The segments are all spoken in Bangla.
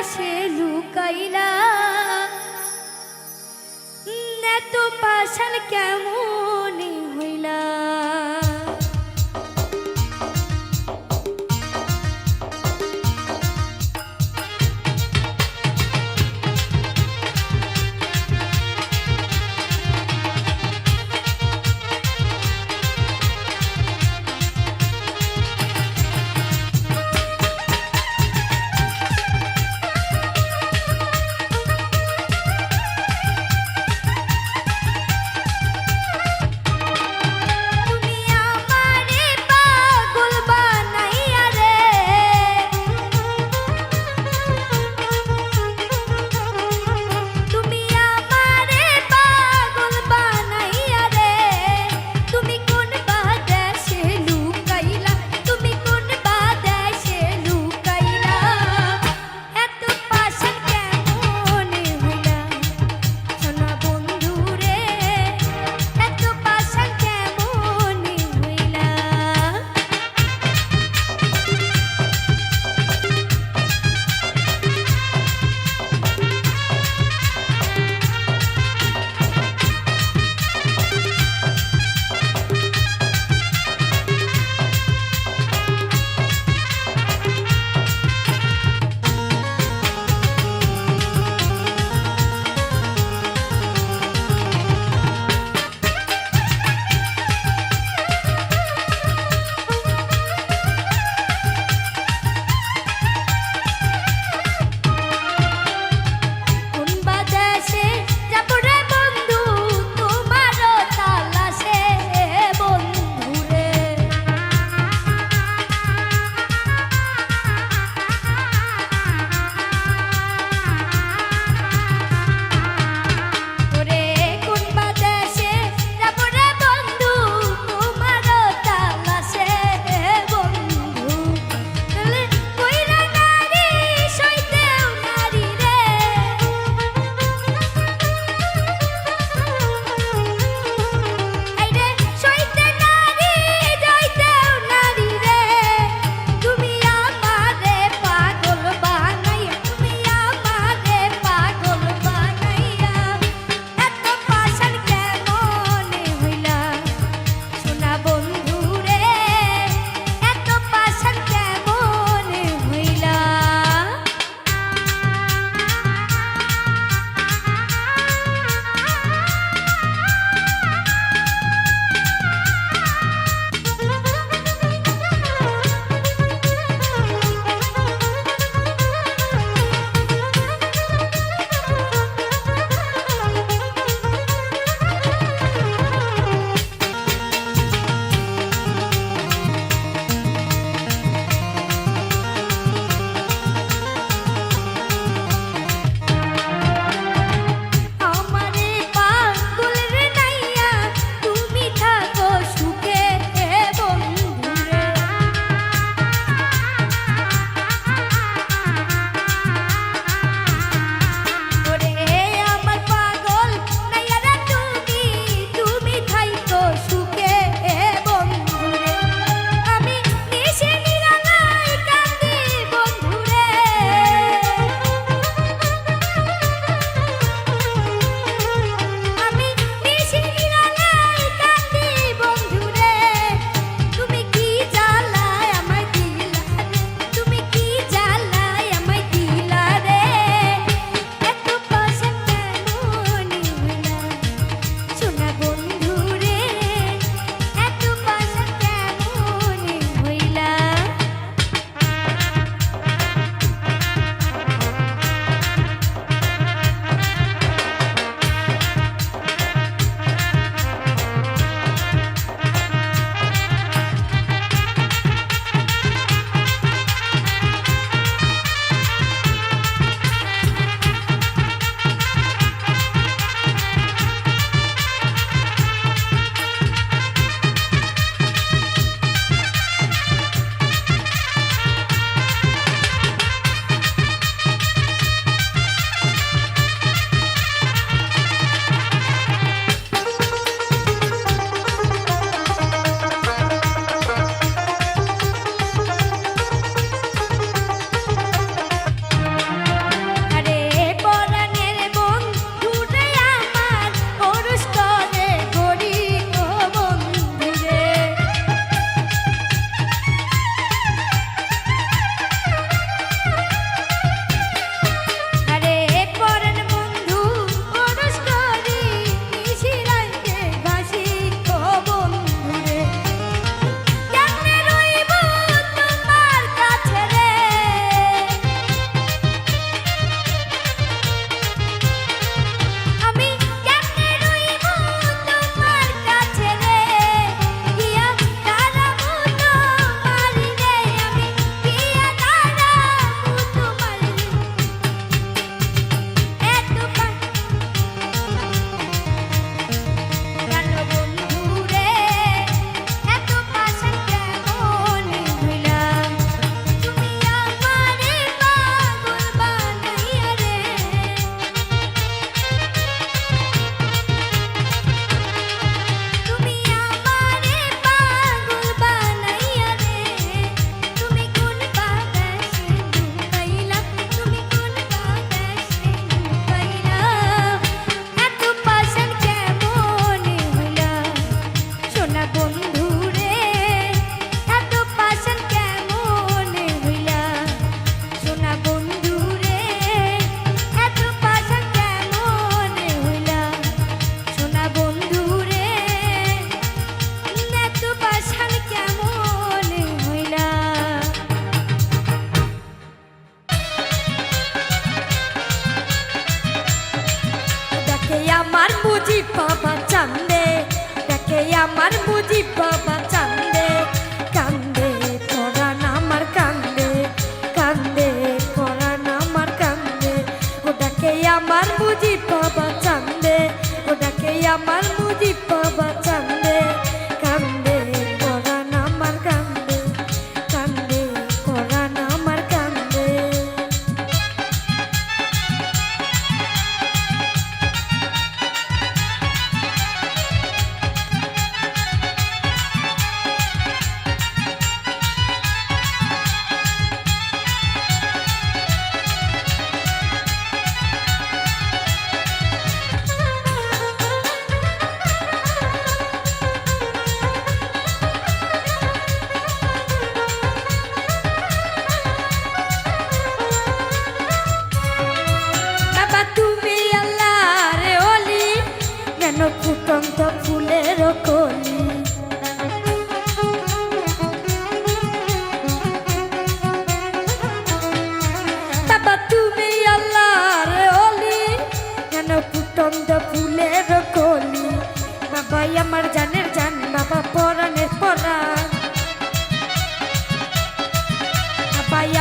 পাশে লুকাইলা এত পাশান কেমন হইলা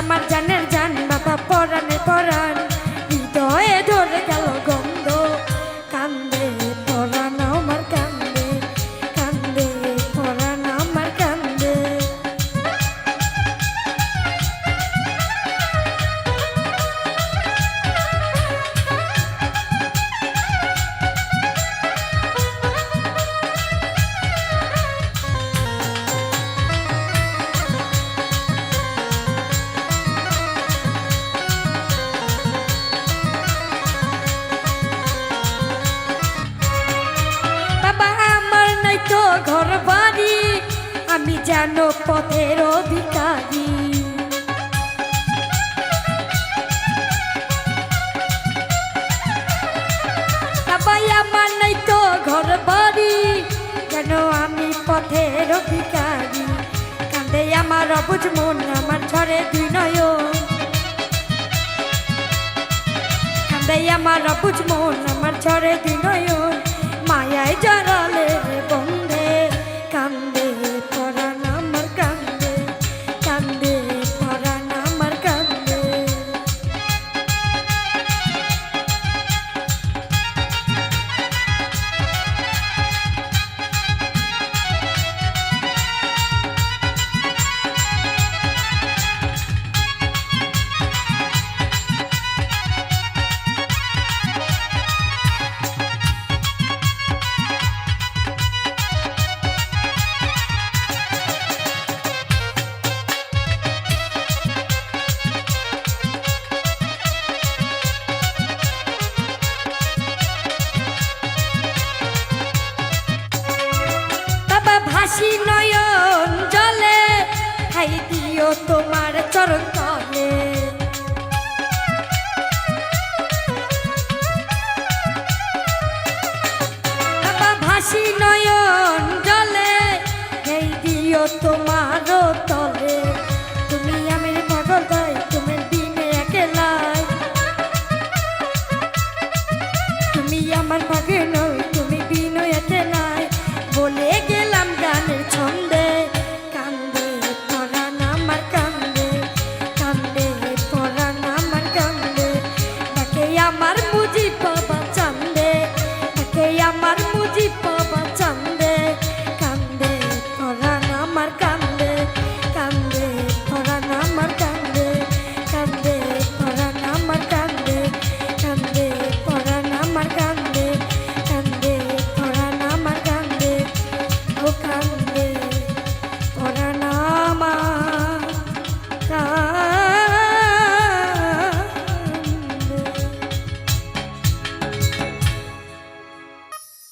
আমার জানের জান বাবা পরাণে পরাণ হৃদয়ে ধরে গেল গন্ধ কান্দে পরাণ আমার কান্দে কান্দে পরাণ আমার কান্দে ঘর বাড়ি আমি যেন পথের অধিকারী সবাই আমার নাই তো ঘর বাড়ি যেন আমি পথের অধিকারী কান্দে আমার অবুঝ মন আমার ঝরে দুই নয়ন কান্দে আমার অবুঝ মন আমার ঝরে দুই নয়ন মায়ায় জড়ালে বন্ধে কান্দে পরাণ আমার কান্দে কান্দে পরাণ আমার কান্দে ভাসি নয়ন জলে খাই দিও তোমার চরণ তলে বাবা ভাসি নয়ন জলে খাই দিও তোমার তলে তুমি আমার পাগল গাই তুমি দিনে একলাই তুমি আমার পাগল নই তুমি দিনে একলাই বলে গেলাম গানের ছন্দে কান্দে পরাণ আমার কান্দে কান্দে পরাণ আমার কান্দে তাকে আমার মুজি বাবা চান্দে তাকে আমার মুজি বাবা চান্দে কান্দে পরাণ আমার কান্দে কান্দে পরাণ আমার কান্দে কান্দে পরাণ আমার কান্দে কান্দে পরাণ আমার কান্দে কান্দে পরাণ আমার কান্দে কান্দে পরাণ আমার কান্দে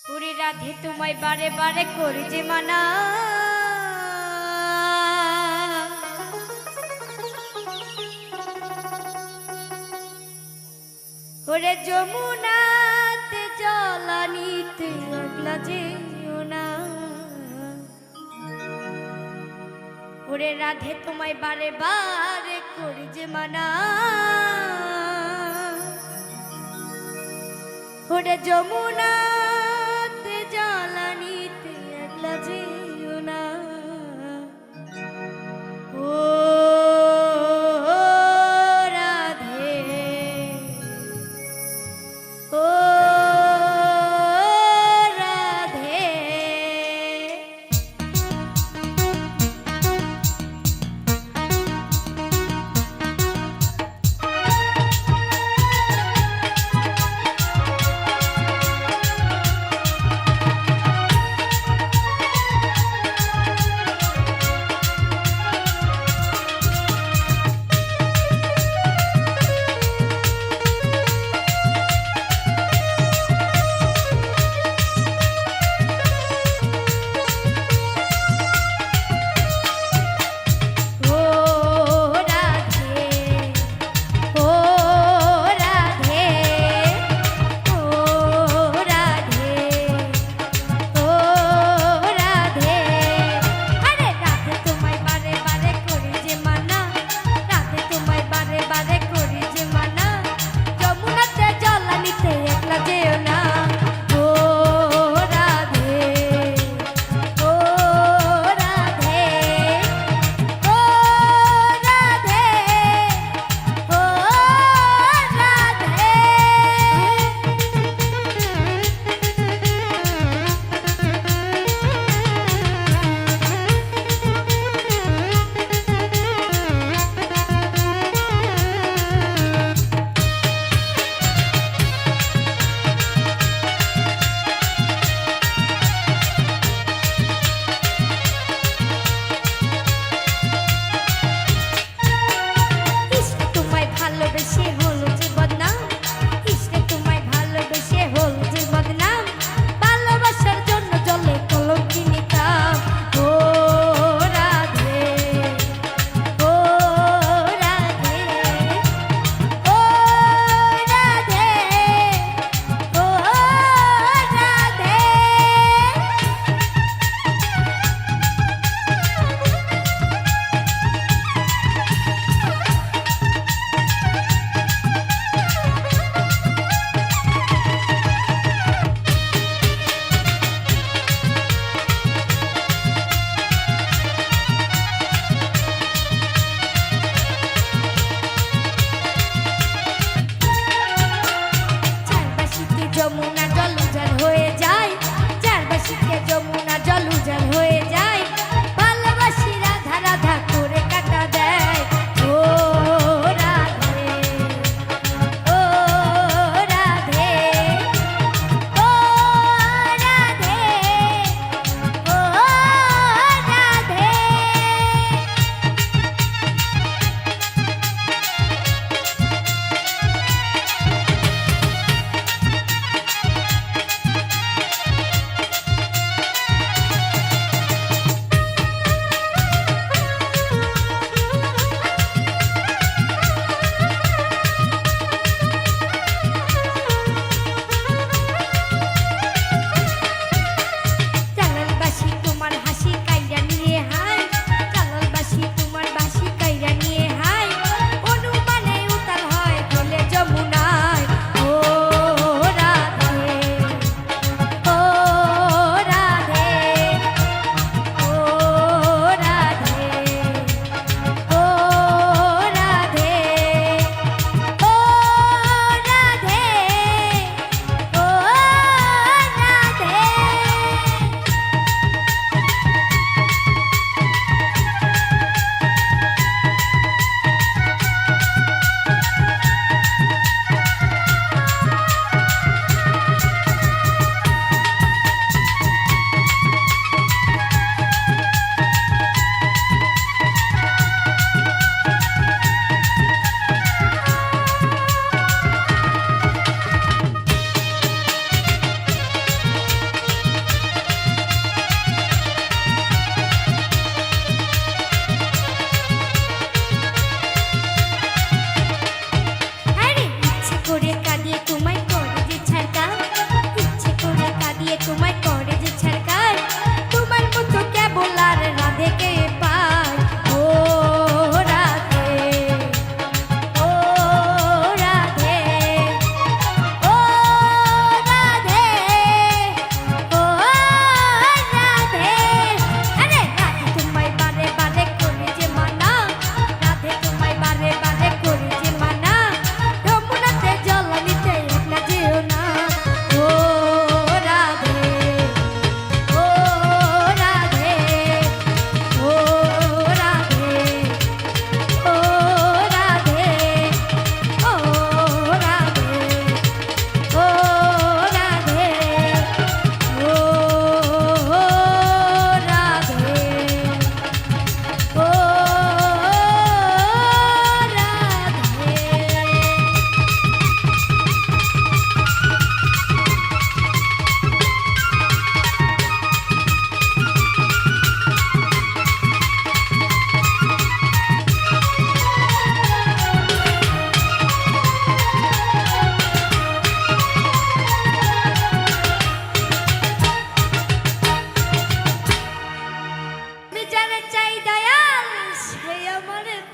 পুরী রাধে তোমায় বারে বারে করি যে মানা ওরে যমুনাতে জলানিতে লাগলা যেও না ওরে রাধে তোমায় বারে বারে করি যে মানা ওরে যমুনাতে জলানিতে লাগলা যেও না ও রাধে ও রাধে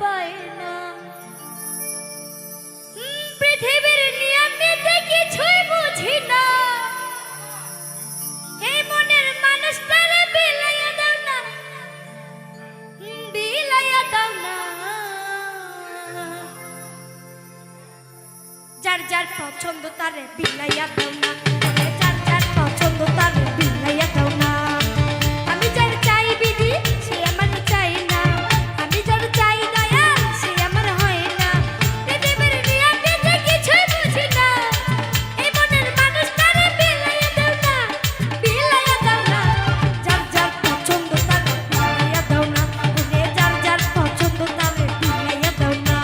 পায় না। পৃথিবীর নিয়মে কিছুই বুঝি না, এই মনের মানুষটারে বিলাইয়া দাও না, বিলাইয়া দাও না। যার যার পছন্দ তারে বিলাইয়া দাও না, যার যার পছন্দ তারে বিলাইয়া দাও না। আমি যার চাই বিধি সে আমার চাই না, আমি যার চাই দয়াল সে আমার হয় না। পৃথিবীর নিয়মে কিছুই বুঝি না, এই মনের মানুষটারে বিলাইয়া দাও না, বিলাইয়া দাও না। যার যার পছন্দ তারে বিলাইয়া দাও না, যার যার পছন্দ তারে বিলাইয়া দাও না।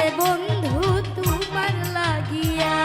রে বন্ধু তোমার লাগিয়া।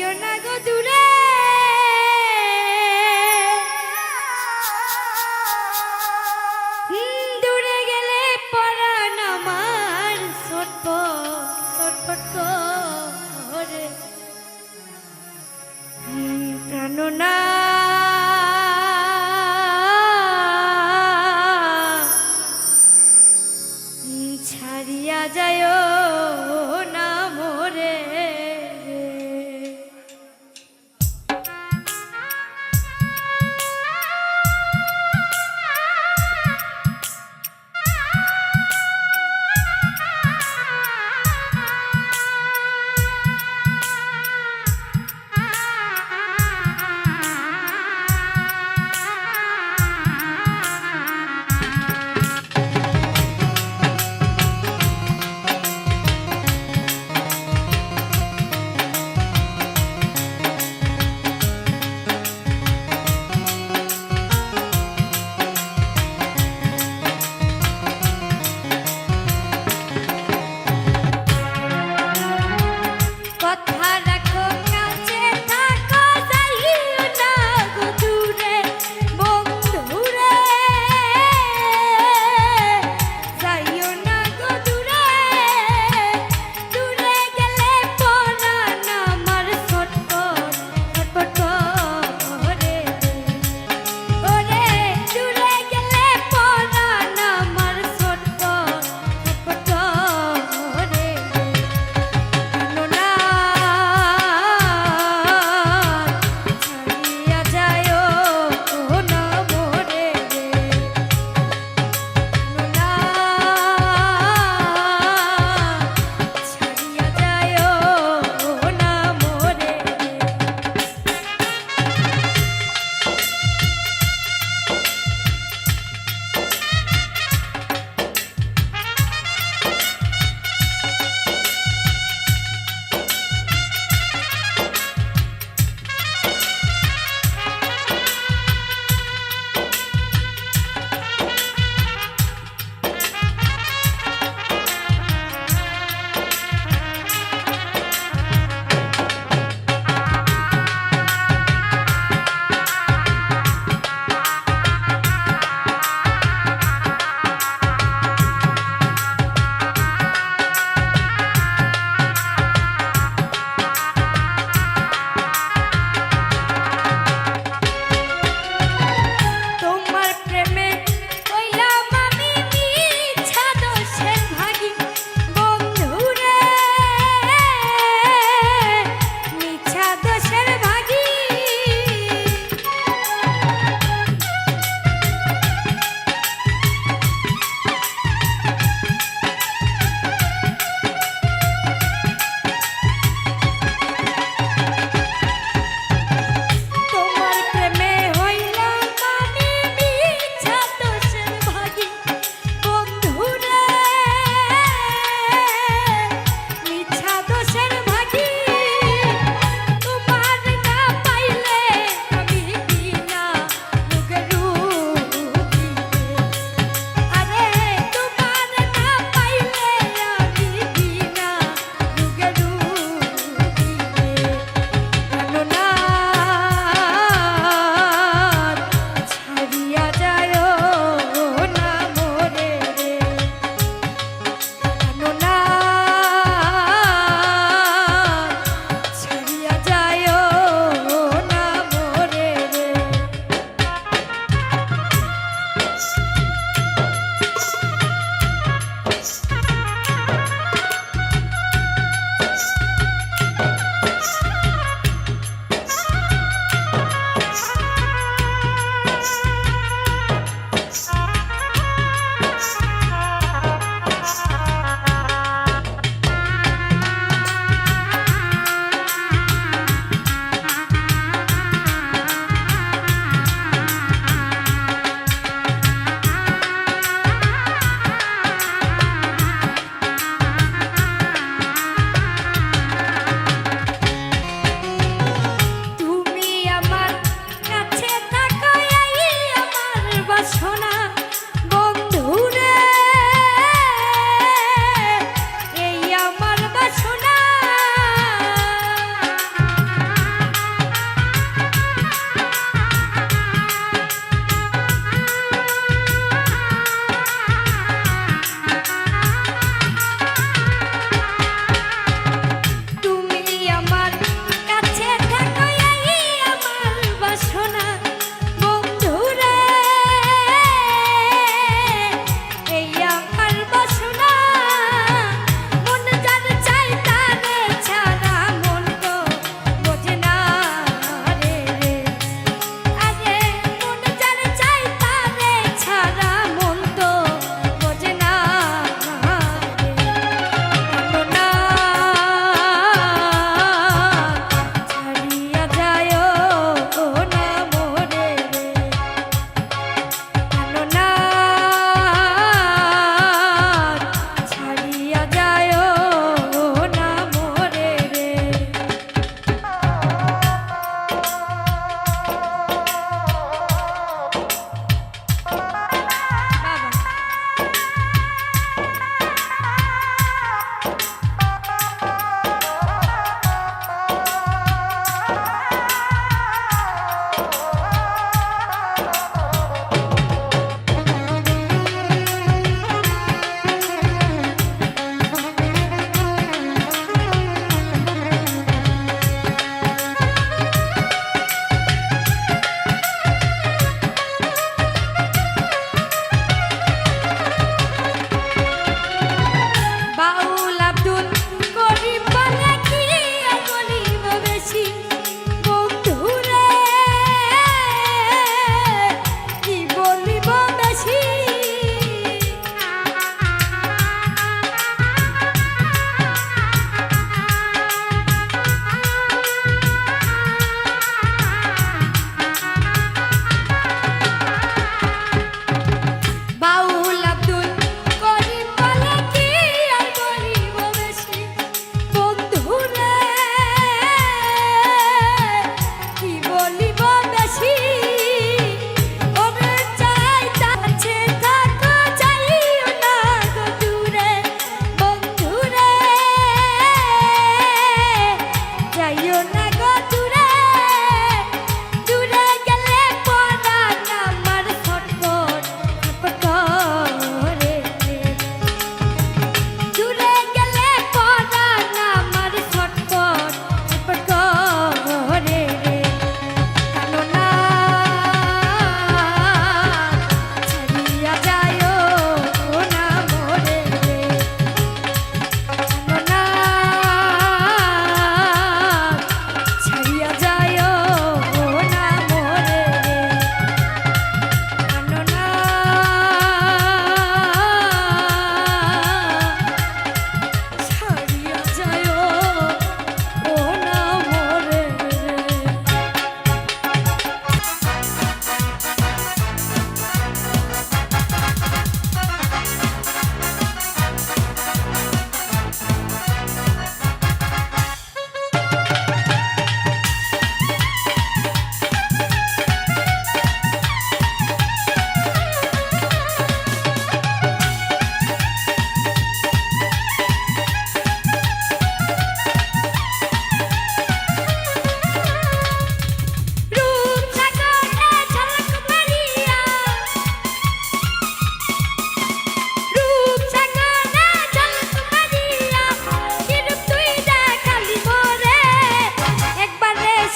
যাইও না গো দূরে দূরে গেলে পরাণ আমার ছটফট করে প্রাণনা ছাড়িয়া যায় না মোরে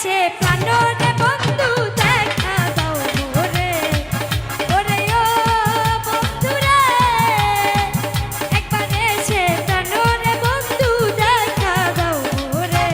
এসে প্রাণরে বন্ধু দেখা দাও মোরে ওরে ও বন্ধুরে একবার এসে প্রাণরে বন্ধু দেখা দাও মোরে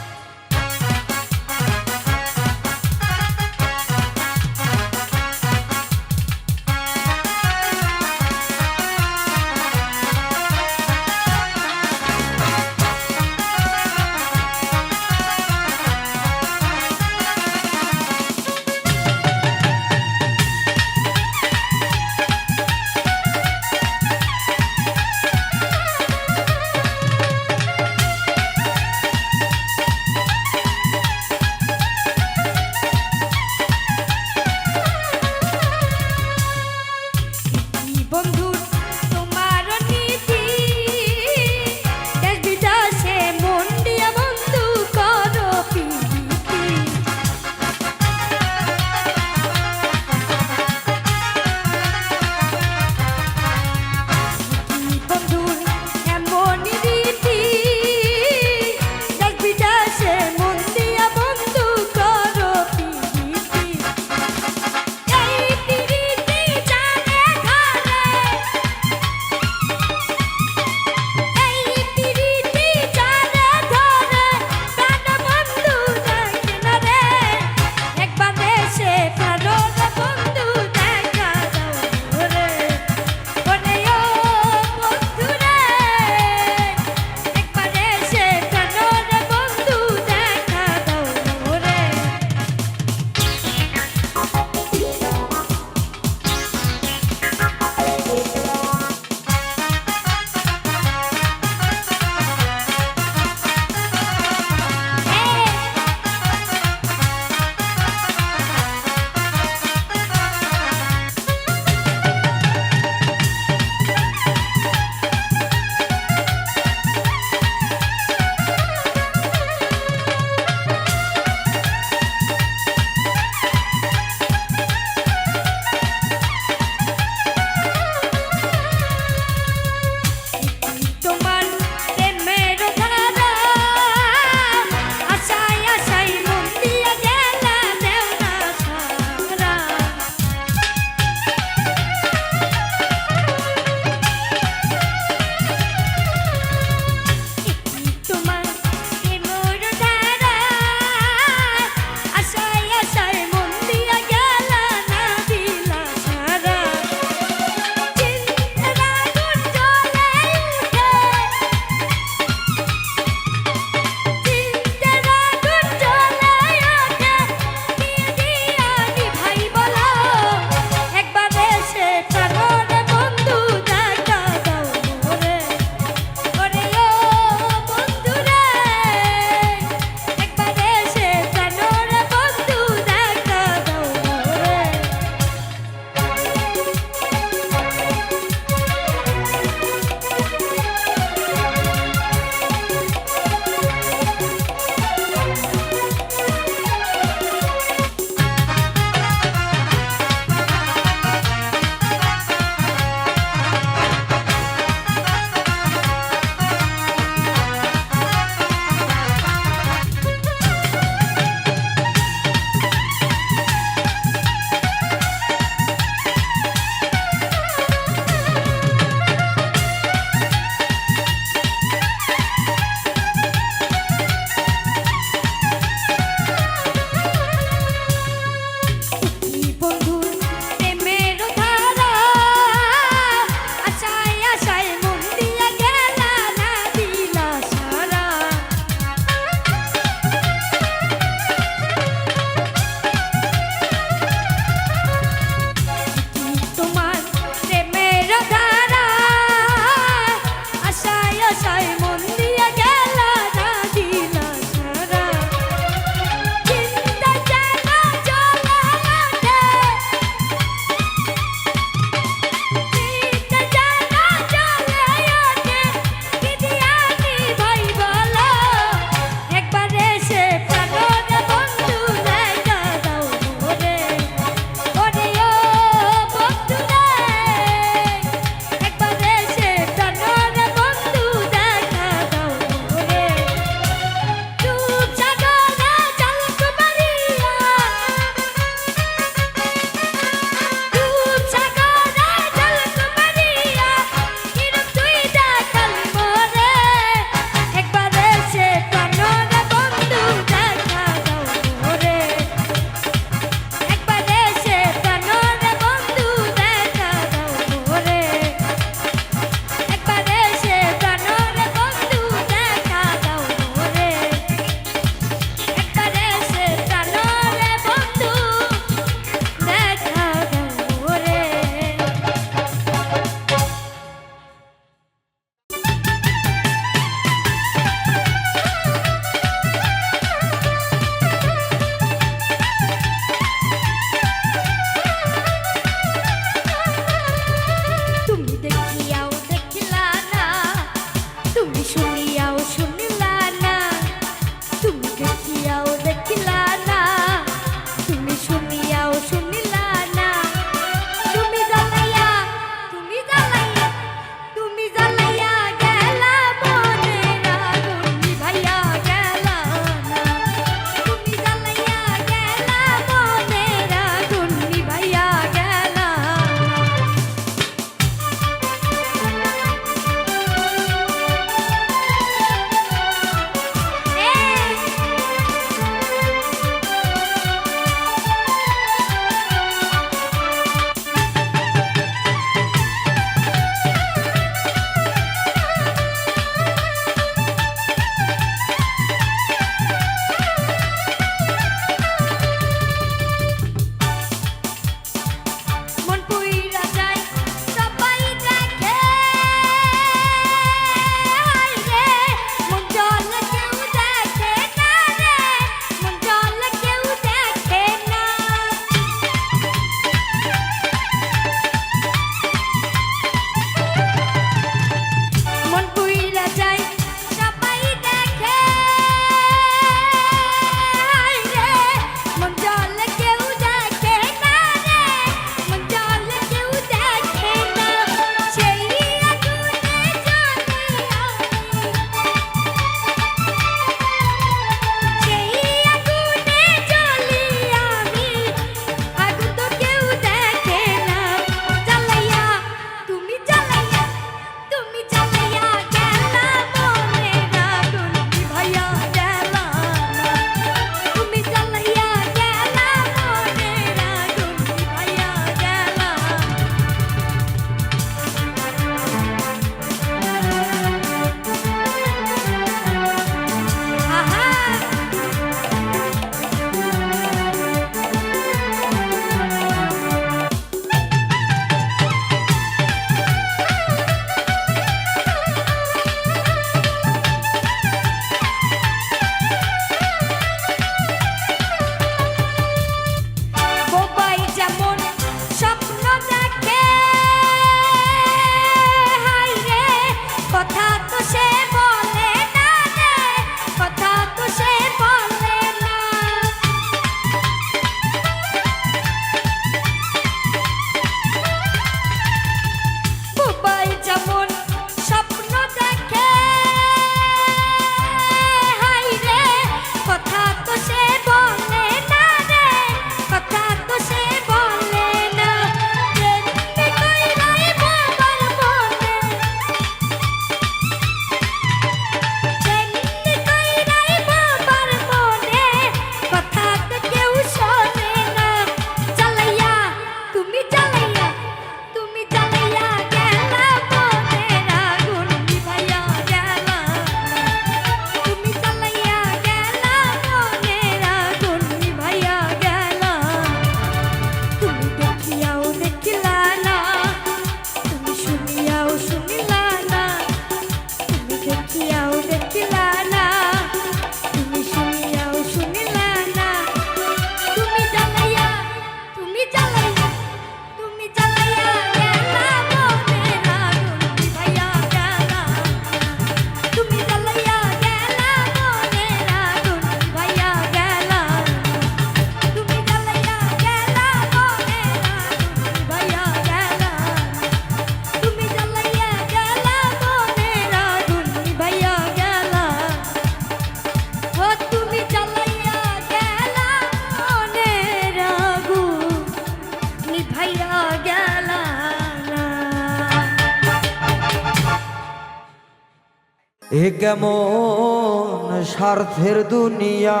এ কেমন স্বার্থের দুনিয়া,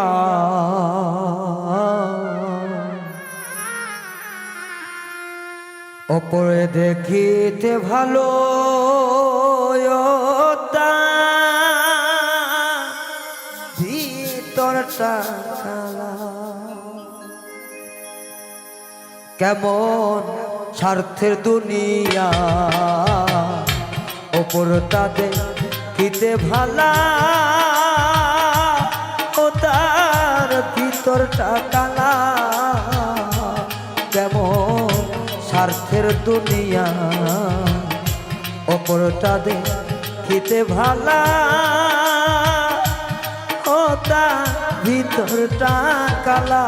অপরে দেখিতে ভালো ভিতরটা কালা। কেমন স্বার্থের দুনিয়া, অপরটা দেখিতে ভালা ও তার ভিতরটা কালা। কেমন স্বার্থের দুনিয়া, অপরটা দেখিতে ভালা ও তার ভিতরটা কালা।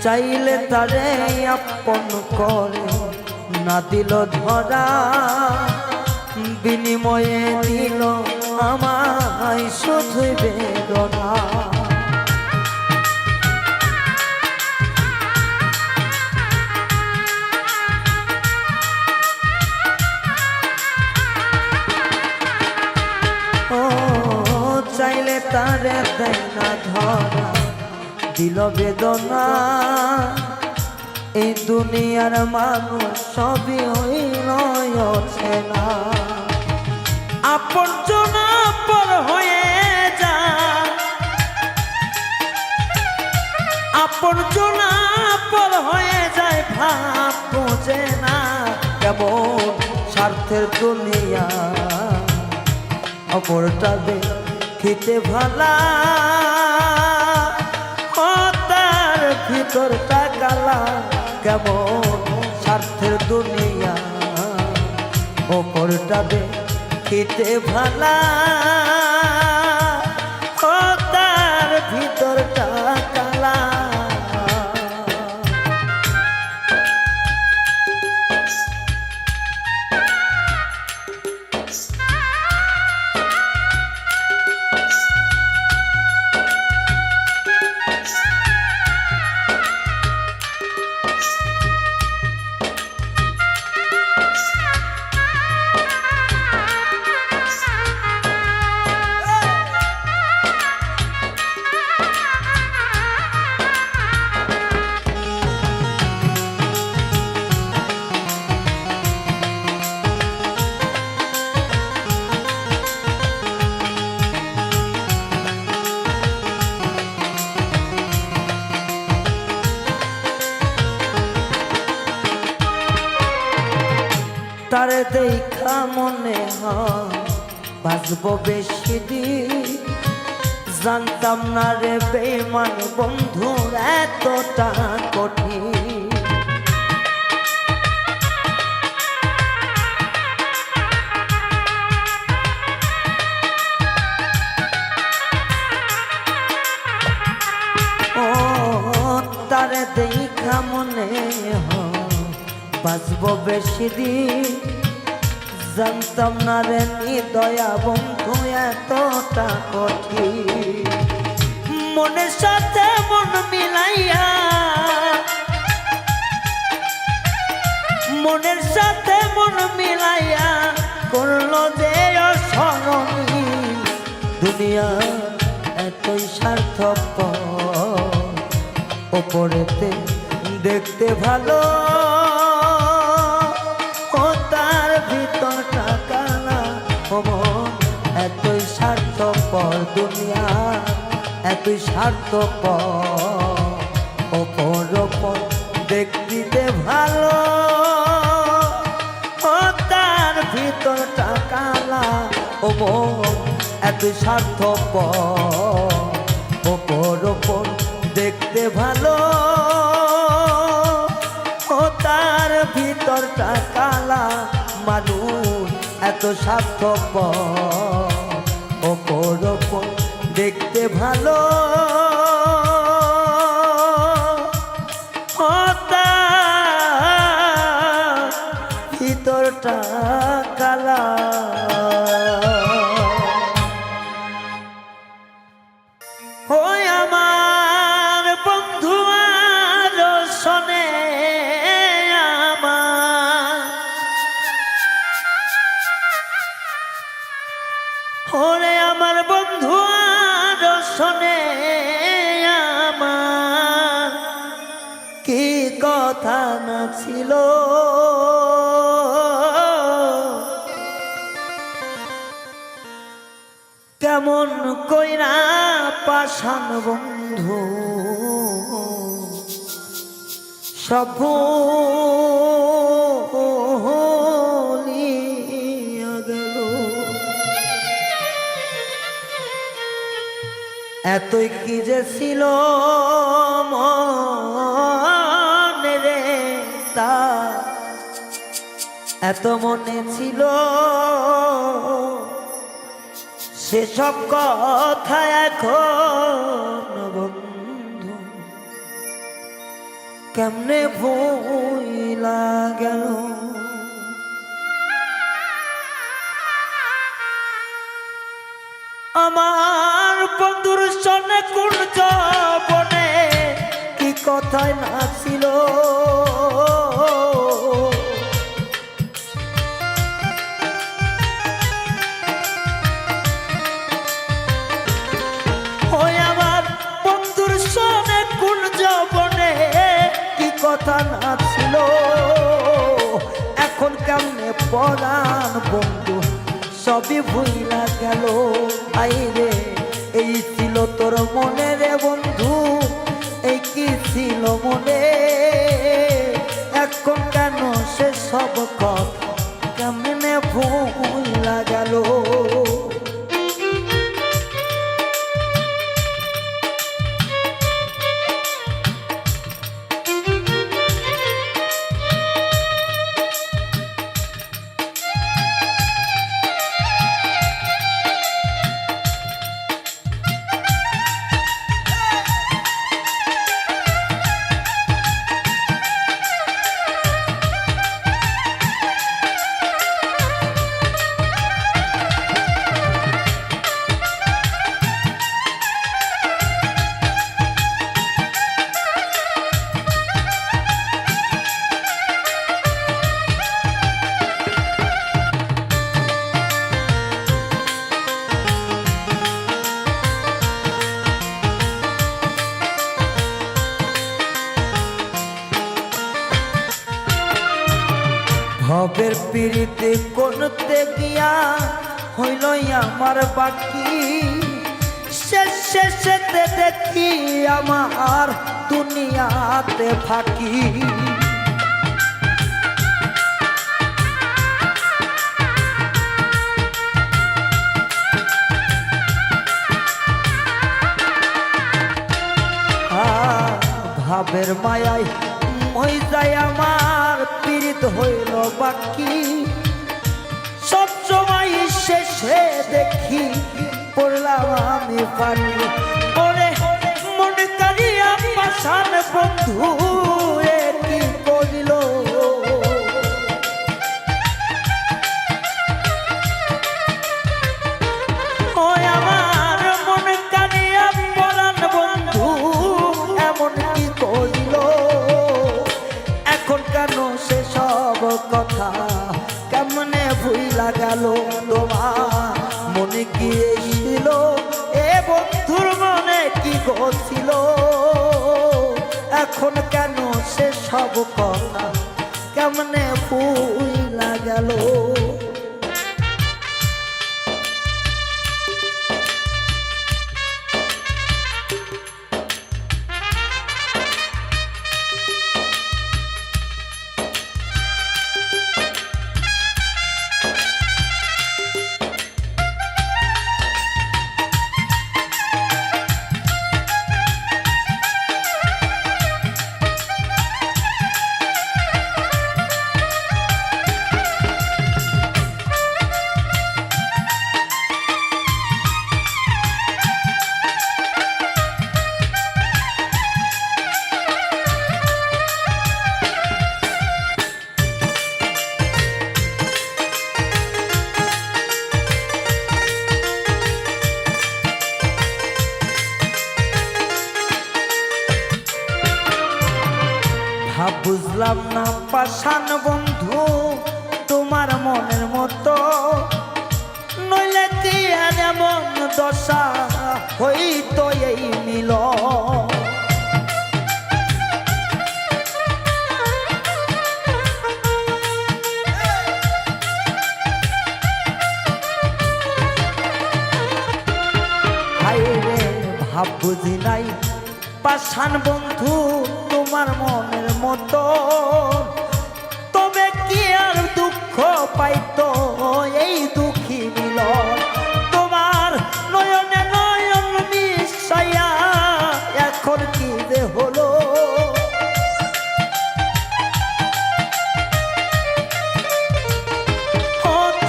চাইলে তারে আপন করে না দিল ধরা, বিনিময়ে দিল আমায় শুধু বেদনা। ও চাইলে তারে দেয় না ধরা, দিল বেদনা। এই দুনিয়ার মানুষ সবই হইল না, আপন জনা পর হয়ে যায়, আপন জনা পর হয়ে যায়, ভাব বোঝে না। কেমন স্বার্থের দুনিয়া, অপরটা দেখিতে ভালা ও তার ভিতরটা কালা। কেমন স্বার্থের দুনিয়া, অপরটা দেখিতে ভালা ও তার ভিতরটা কালা। তারে দেখা মনে হয় বাঁচব বেশি দিন, জানতাম না রে বেঈমান বন্ধু এতটা কঠিন। ও তারে দেখা মনে হয় বাঁচব বেশি দিন, জানতাম না রে দয়া বন্ধু এতটা কঠিন। মনের সাথে মন মিলাইয়া, মনের সাথে মন মিলাইয়া করলো যে অসরণী। দুনিয়া এতই স্বার্থপর, ওপরেতে দেখতে ভালো ও তার ভিতরটা কালা। এতই স্বার্থপর দুনিয়া, এতই স্বার্থপর, ওপর ওপর দেখতে ভালো ও তার ভিতরটা কালা। তুই স্বার্থপর, ওপর ওপর দেখতে ভালো, ও তার ভিতরটা কালা। মানুষ এত স্বার্থপর, ওপর ওপর দেখতে ভালো, ও তার ভিতরটা কালা। ওই আমার বন্ধু আর শোনে আমার, ওরে আমার বন্ধু আর শোনে আমার, কি কথা না ছিল কেমন কইরা পাষাণ বন্ধু সব ভুলিয়া গেল। এতই কি যে ছিল মনে রে তার, এত মনে ছিল সেসব কথা এখন বন্ধু কেমনে ভুইলা গেল। আমার বন্ধুর সনে কোন যৌবনে কি কথাই না ছিল, কথা না ছিল, এখন কেমনে পরাণ বন্ধু সবই ভুইলা গেল। আইরে এই ছিল তোর মনে রে বন্ধু, এই কি ছিল মনে, এখন কেন সে সব কথা কেমনে ভুইলা গেল। ভবের পিড়িতে করতে গিয়া হইল আমার বাকি, শেষেতে দেখি আমার দুনিয়াতে ফাঁকি। ভাবের মায়ায় মই যায় আমার পীড়িত হইল বাকি, সব সময় শেষে দেখি পড়লাম আমি পানি। ওরে মনে করিয়া পাষাণ বন্ধু এ কি করিল, ওই আমার মনে করিয়া পরাণ বন্ধু এমন কি করিল। এখন কেন সে সব কথা কেমনে ভুইলা গেল, তোমার মনে কি ছিল এ বন্ধুর মনে কি গছিল, এখন কেন সে সব কথা কেমনে ভুইলা গেল। বুঝলাম না পাষাণ বন্ধু তোমার মনের মতো, নইলে কি আর এমন দশা হইতো এই মিলন। ভাব বুঝি নাই পাষাণ বন্ধু তোমার মনের মতো, তবে কি আর দুঃখ পাইতো এই দুঃখী মিলন। তোমার নয়নে নয়ন মিশাইয়া এখন কি যে হলো,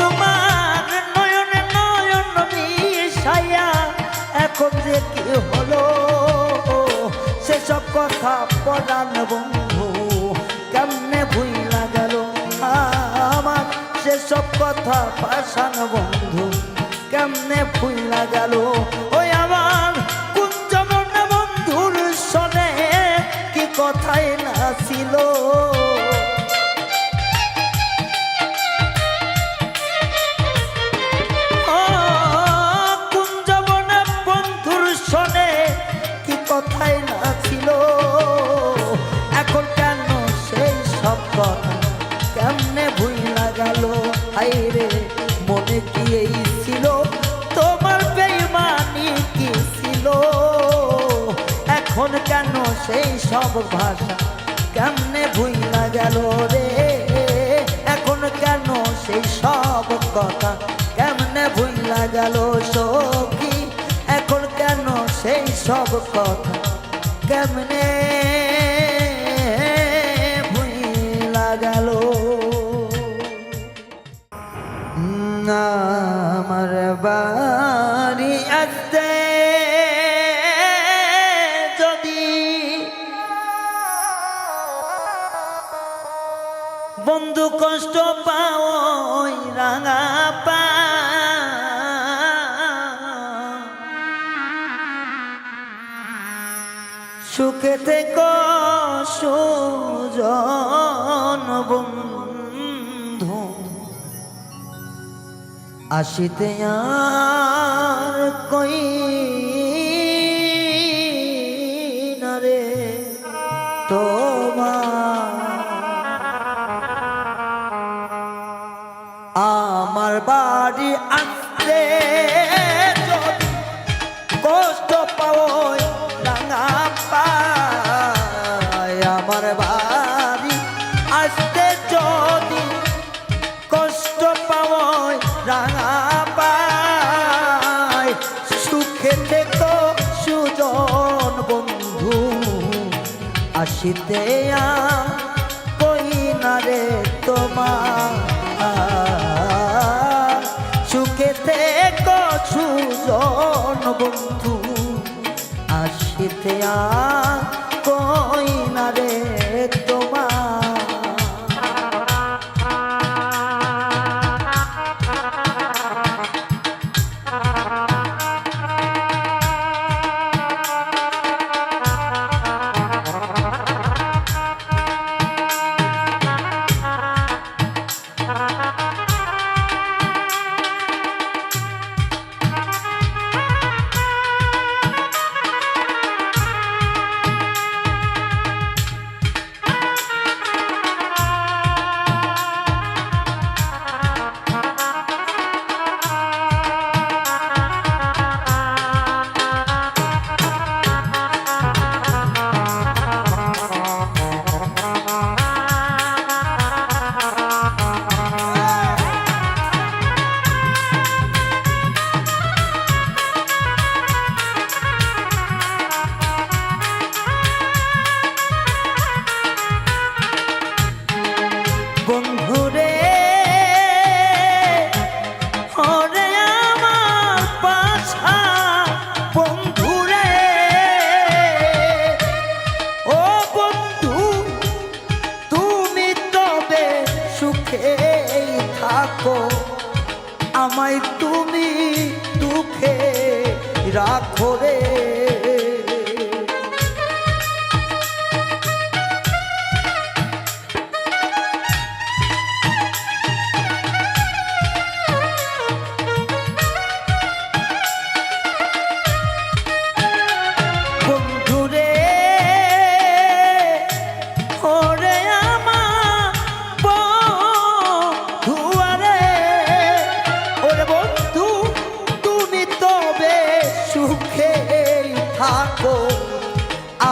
তোমার নয়নে নয়ন মিশাইয়া এখন যে কি হলো, সেসব কথা পরাণ বন্ধু কেমনে ভুইলা গেল আমার, সেসব কথা পাষাণ বন্ধু কেমনে ভুইলা গেল। ওই আমার কুঞ্জবন বন্ধুর সনে কি কথাই না ছিল, কথাই না ছিল। এখন কেন সেই সব কথা কেমনে ভুইলা গেল, হায়রে মনে কি এই ছিল তোমার বেঈমানি কি ছিল, এখন কেন সেই সব ভাষা কেমনে ভুইলা গেল রে, এখন কেন সেই সব কথা কেমনে ভুইলা গেল সখী, এখন কেন সেই সব কথা কেমনে ভুইলা গেল। আমার বাড়ি আসতে যদি বন্ধু কষ্ট পাও রাঙা পা, সুখে থেকো সুজন বন্ধু, আসিতে আর কই না রে তোমার। আমার বাড়ি আসতে যদি কষ্ট পাও রাঙা পায়, আমার বাড়ি আসতে যদি কষ্ট পাও রাঙা পায়, সুখে থেকো সুজন বন্ধু, আসিতে কই না রে তোমার, সুখে থেকো সুজন বন্ধু, আসিতে কই না রে তোমার।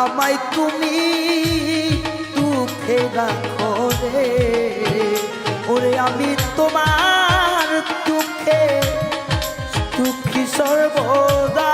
আমায় তুমি দুঃখে রাখো রে, ওরে আমি তোমার দুঃখে দুঃখী সর্বদা।